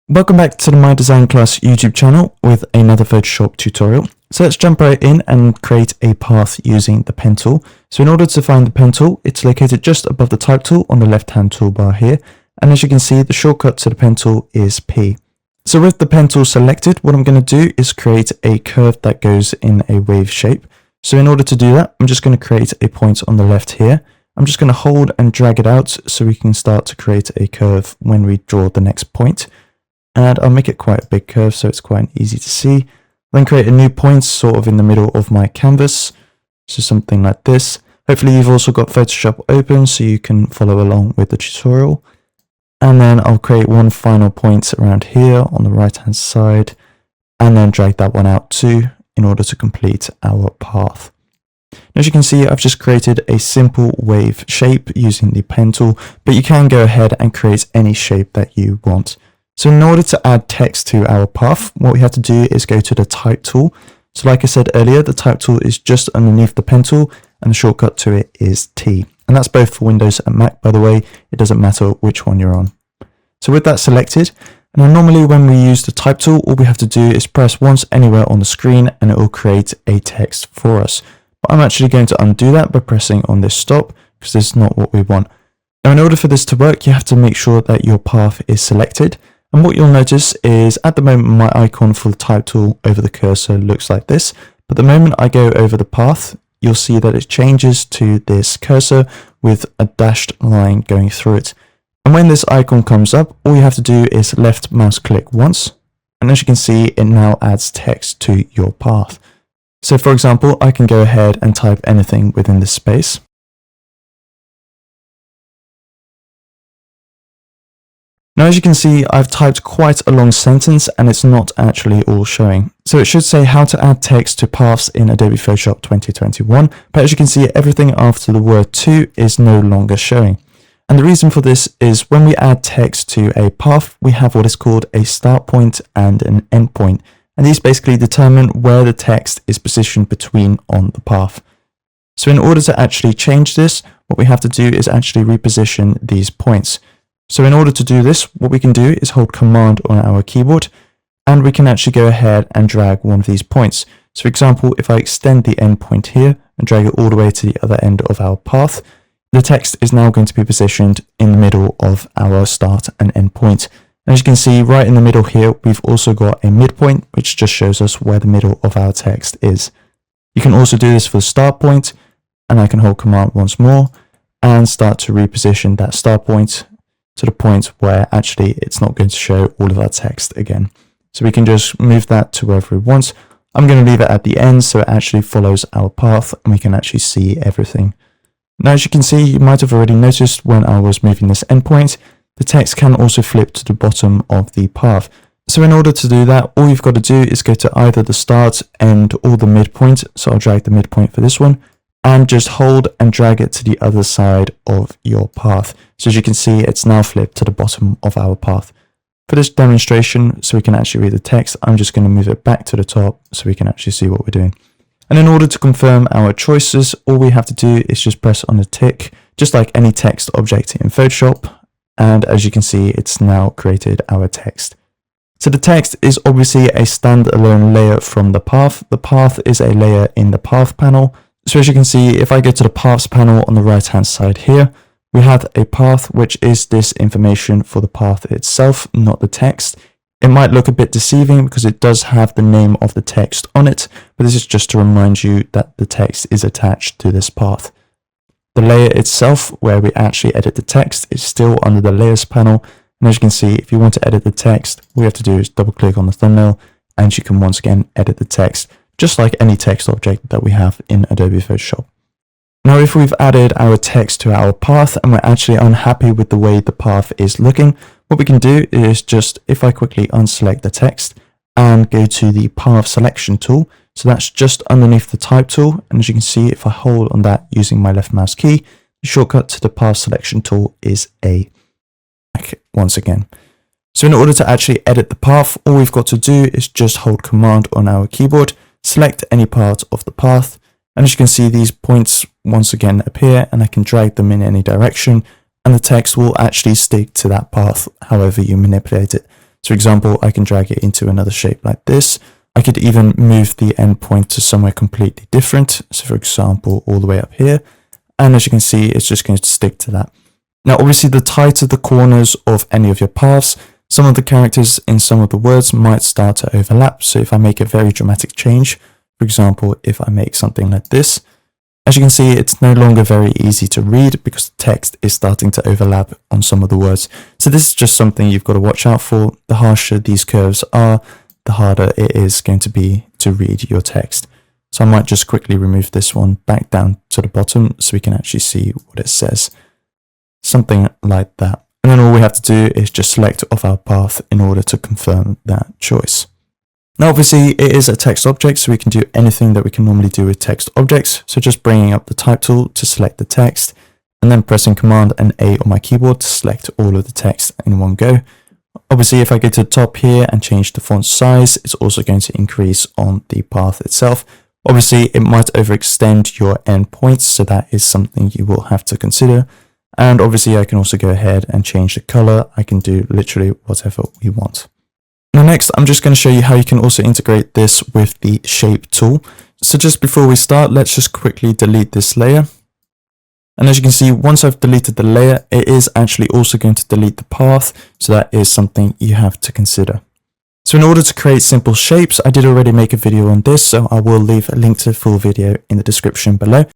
Welcome back to the My Design Class YouTube channel with another Photoshop tutorial. So let's jump right in and create a path using the pen tool. So in order to find the pen tool, it's located just above the type tool on the left hand toolbar here. And as you can see, the shortcut to the pen tool is P. So with the pen tool selected, what I'm going to do is create a curve that goes in a wave shape. So in order to do that, I'm just going to create a point on the left here. I'm just going to hold and drag it out so we can start to create a curve when we draw the next point. And I'll make it quite a big curve so it's quite easy to see. Then create a new point sort of in the middle of my canvas. So something like this. Hopefully you've also got Photoshop open so you can follow along with the tutorial. And then I'll create one final point around here on the right hand side and then drag that one out too in order to complete our path. Now, as you can see, I've just created a simple wave shape using the pen tool, but you can go ahead and create any shape that you want. So in order to add text to our path, what we have to do is go to the type tool. So like I said earlier, the type tool is just underneath the pen tool and the shortcut to it is T. And that's both for Windows and Mac, by the way. It doesn't matter which one you're on. So with that selected, now normally when we use the type tool, all we have to do is press once anywhere on the screen and it will create a text for us. But I'm actually going to undo that by pressing on this stop because this is not what we want. Now in order for this to work, you have to make sure that your path is selected. And what you'll notice is at the moment my icon for the type tool over the cursor looks like this. But the moment I go over the path, you'll see that it changes to this cursor with a dashed line going through it. And when this icon comes up, all you have to do is left mouse click once. And as you can see, it now adds text to your path. So for example, I can go ahead and type anything within this space. Now, as you can see, I've typed quite a long sentence and it's not actually all showing. So it should say how to add text to paths in Adobe Photoshop 2021. But as you can see, everything after the word to is no longer showing. And the reason for this is when we add text to a path, we have what is called a start point and an end point. And these basically determine where the text is positioned between on the path. So in order to actually change this, what we have to do is actually reposition these points. So in order to do this, what we can do is hold Command on our keyboard, and we can actually go ahead and drag one of these points. So for example, if I extend the end point here and drag it all the way to the other end of our path, the text is now going to be positioned in the middle of our start and end point. And as you can see, right in the middle here, we've also got a midpoint, which just shows us where the middle of our text is. You can also do this for the start point, and I can hold Command once more and start to reposition that start point to the point where actually it's not going to show all of our text again. So we can just move that to wherever we want. I'm going to leave it at the end so it actually follows our path and we can actually see everything. Now, as you can see, you might have already noticed when I was moving this endpoint, the text can also flip to the bottom of the path. So in order to do that, all you've got to do is go to either the start, end, or the midpoint. So I'll drag the midpoint for this one and just hold and drag it to the other side of your path. So as you can see, it's now flipped to the bottom of our path. For this demonstration, so we can actually read the text, I'm just going to move it back to the top so we can actually see what we're doing. And in order to confirm our choices, all we have to do is just press on the tick, just like any text object in Photoshop. And as you can see, it's now created our text. So the text is obviously a standalone layer from the path. The path is a layer in the path panel. So as you can see, if I go to the paths panel on the right hand side here, we have a path, which is this information for the path itself, not the text. It might look a bit deceiving because it does have the name of the text on it, but this is just to remind you that the text is attached to this path. The layer itself, where we actually edit the text, is still under the layers panel. And as you can see, if you want to edit the text, all you have to do is double click on the thumbnail and you can once again edit the text, just like any text object that we have in Adobe Photoshop. Now, if we've added our text to our path and we're actually unhappy with the way the path is looking, what we can do is just, if I quickly unselect the text and go to the path selection tool, so that's just underneath the type tool. And as you can see, if I hold on that using my left mouse key, the shortcut to the path selection tool is A. Once again. So in order to actually edit the path, all we've got to do is just hold Command on our keyboard, select any part of the path, and as you can see, these points once again appear and I can drag them in any direction and the text will actually stick to that path however you manipulate it. So for example, I can drag it into another shape like this. I could even move the endpoint to somewhere completely different. So for example, all the way up here. And as you can see, it's just going to stick to that. Now, obviously, the tighter the corners of any of your paths, some of the characters in some of the words might start to overlap. So if I make a very dramatic change, for example, if I make something like this, as you can see, it's no longer very easy to read because the text is starting to overlap on some of the words. So this is just something you've got to watch out for. The harsher these curves are, the harder it is going to be to read your text. So I might just quickly remove this one back down to the bottom so we can actually see what it says. Something like that. And then all we have to do is just select off our path in order to confirm that choice. Now obviously it is a text object, so we can do anything that we can normally do with text objects. So just bringing up the type tool to select the text and then pressing Command and A on my keyboard to select all of the text in one go. Obviously if I go to the top here and change the font size, it's also going to increase on the path itself. Obviously it might overextend your endpoints, so that is something you will have to consider. And obviously I can also go ahead and change the color. I can do literally whatever we want. Now next, I'm just going to show you how you can also integrate this with the shape tool. So just before we start, let's just quickly delete this layer. And as you can see, once I've deleted the layer, it is actually also going to delete the path. So that is something you have to consider. So in order to create simple shapes, I did already make a video on this, so I will leave a link to the full video in the description below.